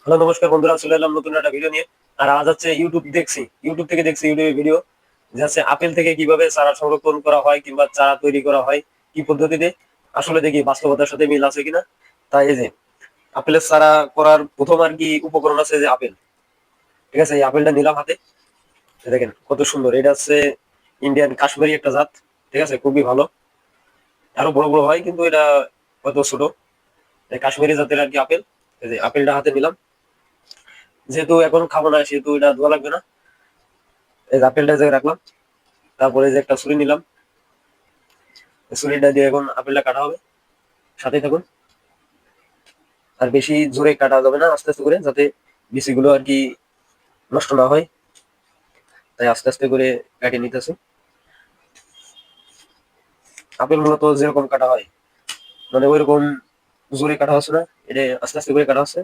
Hello নমস্কার বন্ধুরা, চলে এলাম নতুন একটা ভিডিও নিয়ে। আর আজ হচ্ছে ইউটিউবে ভিডিও যে হচ্ছে আপেল থেকে কিভাবে চারা সংরক্ষণ করা হয় কিংবা চারা তৈরি করা হয়, কি পদ্ধতিতে। আসলে দেখি বাস্তবতার সাথে মিল আছে কিনা। তাই এই যে আপেলের চারা করার প্রথম আর কি উপকরণ আছে যে আপেল। ঠিক আছে, এই আপেলটা নিলাম হাতে। দেখেন কত সুন্দর, এটা হচ্ছে ইন্ডিয়ান কাশ্মীরি একটা জাত। ঠিক আছে, খুবই ভালো। আরো বড় বড় হয় কিন্তু এটা কত ছোট। এই কাশ্মীরি জাতের আর কি আপেল। এই যে আপেলটা হাতে নিলাম, যেহেতু এখন খাবো না সেহেতু এটা ধোয়া লাগবে না। এই যে আপেলটা জায়গায় রাখলাম। তারপরে যে একটা ছুরি নিলাম, ছুরিটা দিয়ে এখন আপেলটা কাটা হবে। সাথেই থাকুন। আর বেশি জোরে কাটা যাবে না, আস্তে আস্তে করে, যাতে বিচিগুলো আর কি নষ্ট না হয়। তাই আস্তে আস্তে করে কাটিয়ে নিতেছি। আপেল মূলত যেরকম কাটা হয় মানে ওইরকম জোরে কাটা হচ্ছে না, এটা আস্তে আস্তে করে কাটা হচ্ছে,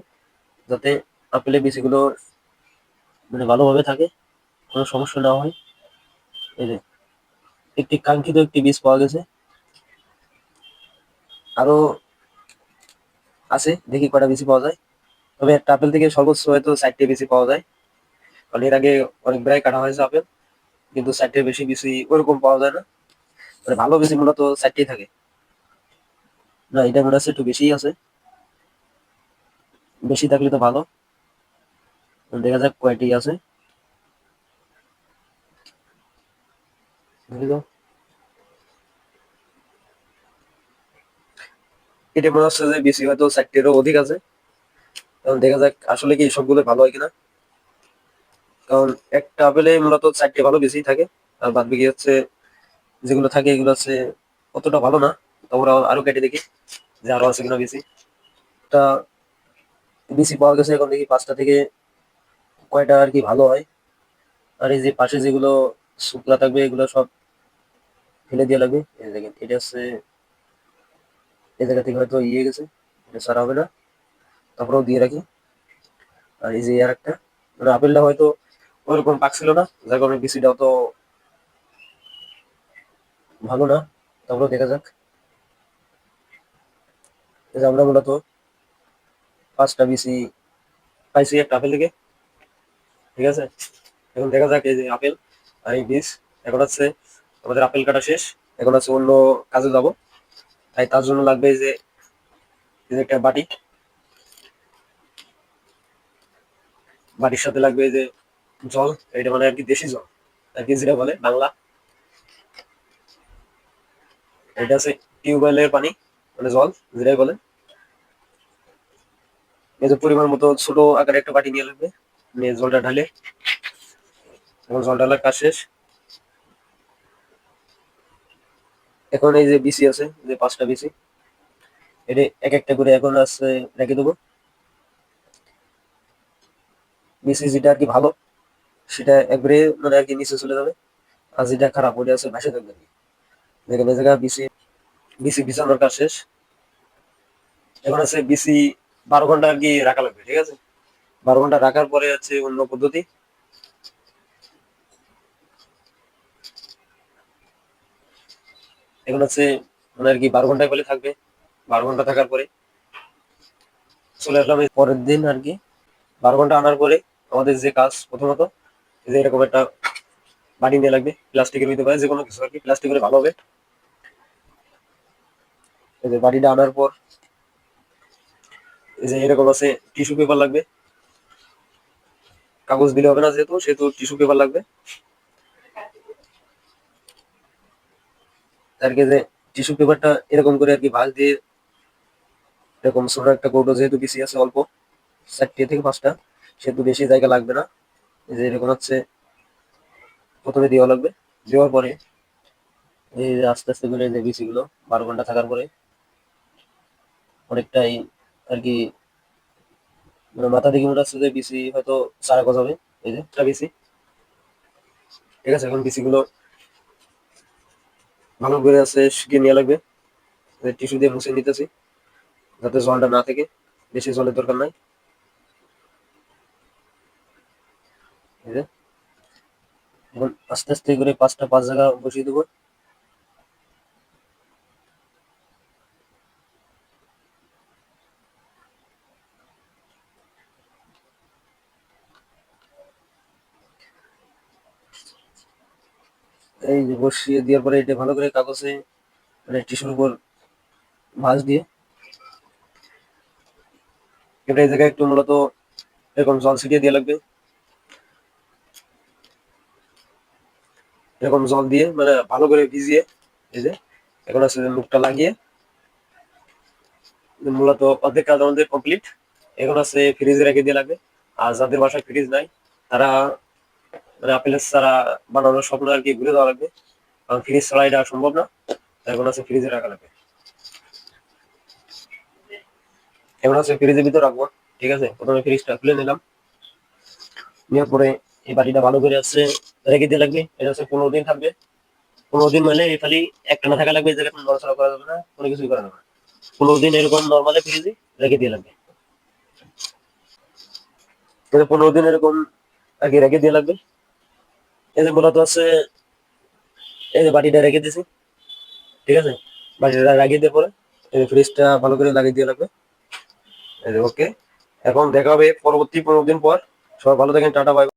যাতে আপেলের বিচিগুলো মানে ভালোভাবে থাকে, কোনো সমস্যা না হয়। এই যে একটি কাঙ্ক্ষিত একটি বীজ পাওয়া গেছে। আরো আছে, দেখি কটা বিচি পাওয়া যায়। তবে একটা আপেল থেকে সর্বোচ্চ হয়তো 4টে বিচি পাওয়া যায়, কারণ এর আগে অনেক প্রায় কাটা হয়েছে আপেল, কিন্তু 4টের বেশি বিচি ওরকম পাওয়া যায় না। মানে ভালো বিচি মূলত 4টেই থাকে। না, এটা মনে হচ্ছে একটু বেশিই আছে। বেশি থাকলে তো ভালো। দেখা যাক কয়টি আছে। দেখি তো। এটা মনে হচ্ছে যে বিচি হয়তো 4টেরও অধিক আছে। কারণ দেখা যাক আসলে কি সবগুলো ভালো হয় কিনা। কারণ একটা আপেলে মূলত 4টে ভালো বিচি থাকে, আর বাদ বাকি হচ্ছে যেগুলো থাকে এগুলো হচ্ছে অতটা ভালো না। তোমরা আরো কেটে দেখি যে আরো আছে কিনা বিচি। তা বিচি পাওয়া গেছে, এখন দেখি 5টা থেকে কয়টা আর কি ভালো হয়। আর এই যে পাশে যেগুলো শুকনা থাকবে এগুলো সব ফেলে দিয়ে লাগবে। এই দেখেন, এটা হচ্ছে এই জায়গা থেকে হয়তো ইয়ে গেছে, এটা সারা হবে না, তারপরেও দিয়ে রাখি। আর এই যে আর একটা, মানে আপেলটা হয়তো ওরকম পাকছিল না, যার কারণে বিচিটাও তো ভালো না। তারপরেও দেখা যাক। এই যে আমরা মূলত 5টা বিচি পাইছি একটা আপেল থেকে। ঠিক আছে, এখন দেখা যাক এই যে আপেল আর এই বীজ। এখন হচ্ছে আমাদের আপেল কাটা শেষ, এখন হচ্ছে অন্য কাজে যাব। তাই তার জন্য লাগবে এই যে একটা বাটি। বাটির সাথে লাগবে এই যে জল, এটা মানে আর কি দেশি জল আর কি, যেটা বলে বাংলা। এটা আছে টিউবওয়েলের পানি, মানে জল যেটাই বলে। এই যে পরিমাণ মতো ছোট আকারে একটা বাটি নিয়ে লাগবে, নিয়ে জলটা ঢালে। এখন জল ঢালার কাজ শেষ। এখন এই যে বিসি আছে, যে 5টা বিসি, এটা এক একটা করে এখন আছে রেখে দেবো। বিসি যেটা আর কি ভালো সেটা একবারে মানে আর কি নিচে চলে যাবে, আর যেটা খারাপ ওটা আছে ভাসে থাকবে আর কি। যেখানে জায়গা বিসি বিসি বিছানোর কাজ শেষ। এখন আছে বিসি 12 ঘন্টা আর কি রাখা লাগবে। ঠিক আছে, 12 ঘন্টা রাখার পরে আছে অন্য পদ্ধতি। এখন হচ্ছে মানে আর কি 12 ঘন্টায় বলে থাকবে। 12 ঘন্টা থাকার পরে চলে আসলাম এই পরের দিন আর কি। 12 ঘন্টা আনার পরে আমাদের যে কাজ, প্রথমত এই যে এরকম একটা বাটি নিয়ে লাগবে, প্লাস্টিকের হইতে পারে, যে কোনো কিছু আর কি, প্লাস্টিকের ভালো হবে। এই যে বাটিটা আনার পর এই যে এরকম আছে টিস্যু পেপার লাগবে। কাগজ দিলে হবে না, যেহেতু সেহেতু টিস্যু পেপার লাগবে। আর কি যে টিস্যু পেপারটা এরকম করে আর কি ভাঁজ দিয়ে, এরকম ছোট একটা কৌটো, যেহেতু বেশি আছে অল্প, 4টে থেকে 5টা, সেহেতু বেশি জায়গা লাগবে না। এই যে এরকম হচ্ছে প্রথমে দেওয়া লাগবে। দেওয়ার পরে এই যে আস্তে আস্তে করে যে বিচিগুলো 12 ঘন্টা থাকার পরে অনেকটাই আর কি, মানে মাথা থেকে মনে হচ্ছে যে বিসি হয়তো সারা গজাবে। এই যে একটা বিসি। ঠিক আছে, এখন বিসিগুলো ভালো করে আছে শুকিয়ে নেওয়া লাগবে। টিস্যু দিয়ে মুছে নিতেছি, যাতে জলটা না থাকে, বেশি জলের দরকার নাই। এই যে এখন আস্তে আস্তে করে 5টা 5 জায়গা বসিয়ে দেবো। এই যে বসিয়ে দেওয়ার পরে এটা ভালো করে কাগজে মানে টিস্যুর উপর ভাঁজ দিয়ে এটা এই জায়গায় একটু মূলত এরকম জল ছিটিয়ে দিয়ে লাগবে। এরকম জল দিয়ে মানে ভালো করে ভিজিয়ে এই যে এখন আছে মুখটা লাগিয়ে মূলত অর্ধেক কাজ আমাদের কমপ্লিট। এখন আছে ফ্রিজে রেখে দিয়ে লাগবে। আর যাদের বাসায় ফ্রিজ নাই তারা মানে আপেলের চারা বানানোর স্বপ্ন আর কি ঘুরে দেওয়া লাগবে, কারণ ফ্রিজ ছাড়া এটা সম্ভব না। এখন আছে ফ্রিজে রাখা লাগবে। এখন আছে ফ্রিজের ভিতর রাখবো। ঠিক আছে, প্রথমে ফ্রিজটা খুলে নিলাম, নেওয়ার পরে এই বাটিটা ভালো করে আছে রেখে দিয়ে লাগবে। এটা হচ্ছে 15 দিন থাকবে। 15 দিন মানে খালি একটা না থাকা লাগবে, এই জায়গায় কোনো নড়াচড়া করা যাবে না, কোনো কিছুই করা যাবে না। 15 দিন এরকম নর্মালি ফ্রিজে রেখে দিয়ে লাগবে। 15 দিন এরকম আগে রেখে দিয়ে লাগবে। এই যে মূলত আছে এই যে বাটিটা রেখে দিয়েছি। ঠিক আছে, বাটিটা লাগিয়ে দেওয়ার পরে এই ফ্রিজটা ভালো করে লাগিয়ে দিয়ে লাগবে। এই যে ওকে, এখন দেখা হবে পরবর্তী 15 দিন পর। সবাই ভালো থাকেন, টাটা বাই।